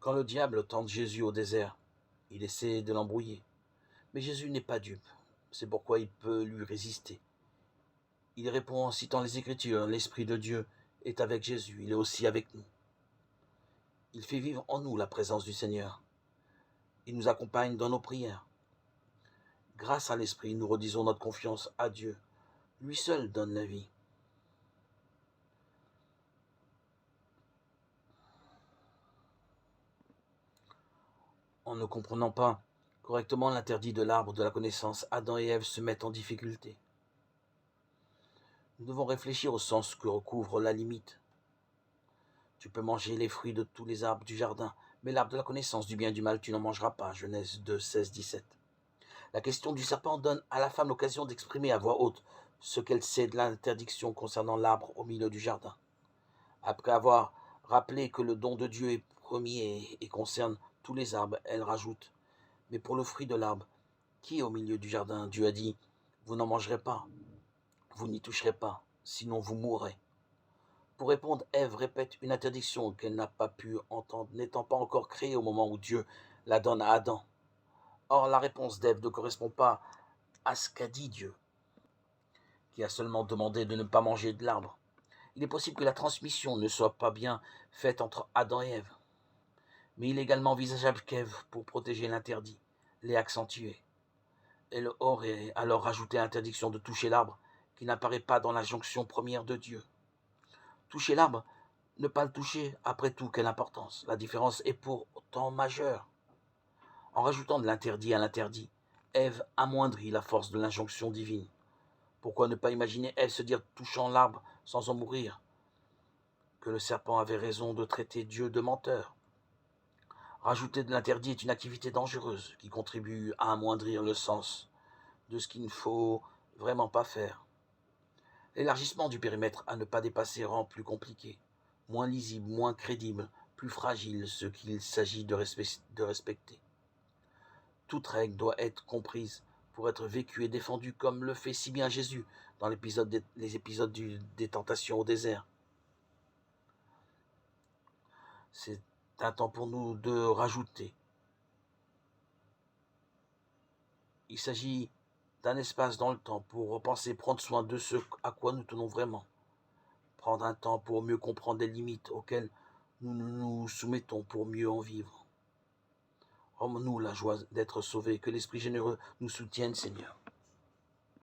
Quand le diable tente Jésus au désert, il essaie de l'embrouiller. Mais Jésus n'est pas dupe. C'est pourquoi il peut lui résister. Il répond en citant les Écritures, l'Esprit de Dieu est avec Jésus, il est aussi avec nous. Il fait vivre en nous la présence du Seigneur. Il nous accompagne dans nos prières. Grâce à l'Esprit, nous redisons notre confiance à Dieu. Lui seul donne la vie. En ne comprenant pas correctement l'interdit de l'arbre de la connaissance, Adam et Ève se mettent en difficulté. Nous devons réfléchir au sens que recouvre la limite. Tu peux manger les fruits de tous les arbres du jardin, mais l'arbre de la connaissance du bien et du mal, tu n'en mangeras pas. Genèse 2, 16, 17. La question du serpent donne à la femme l'occasion d'exprimer à voix haute ce qu'elle sait de l'interdiction concernant l'arbre au milieu du jardin. Après avoir rappelé que le don de Dieu est premier et concerne tous les arbres, elle rajoute « Mais pour le fruit de l'arbre, qui est au milieu du jardin, Dieu a dit « Vous n'en mangerez pas, vous n'y toucherez pas, sinon vous mourrez. » Pour répondre, Ève répète une interdiction qu'elle n'a pas pu entendre, n'étant pas encore créée au moment où Dieu la donne à Adam. Or, la réponse d'Ève ne correspond pas à ce qu'a dit Dieu, qui a seulement demandé de ne pas manger de l'arbre. Il est possible que la transmission ne soit pas bien faite entre Adam et Ève, mais il est également envisageable qu'Ève, pour protéger l'interdit, l'ait accentué. Elle aurait alors rajouté l'interdiction de toucher l'arbre, qui n'apparaît pas dans l'injonction première de Dieu. Toucher l'arbre, ne pas le toucher, après tout, quelle importance? La différence est pourtant majeure. En rajoutant de l'interdit à l'interdit, Ève amoindrit la force de l'injonction divine. Pourquoi ne pas imaginer Ève se dire touchant l'arbre sans en mourir, que le serpent avait raison de traiter Dieu de menteur? Rajouter de l'interdit est une activité dangereuse qui contribue à amoindrir le sens de ce qu'il ne faut vraiment pas faire. L'élargissement du périmètre à ne pas dépasser rend plus compliqué, moins lisible, moins crédible, plus fragile ce qu'il s'agit de respecter. Toute règle doit être comprise pour être vécue et défendue comme le fait si bien Jésus dans les épisodes des tentations au désert. C'est un temps pour nous de rajouter. Il s'agit d'un espace dans le temps pour repenser, prendre soin de ce à quoi nous tenons vraiment. Prendre un temps pour mieux comprendre les limites auxquelles nous nous soumettons pour mieux en vivre. Rends-nous la joie d'être sauvés, que l'Esprit généreux nous soutienne, Seigneur.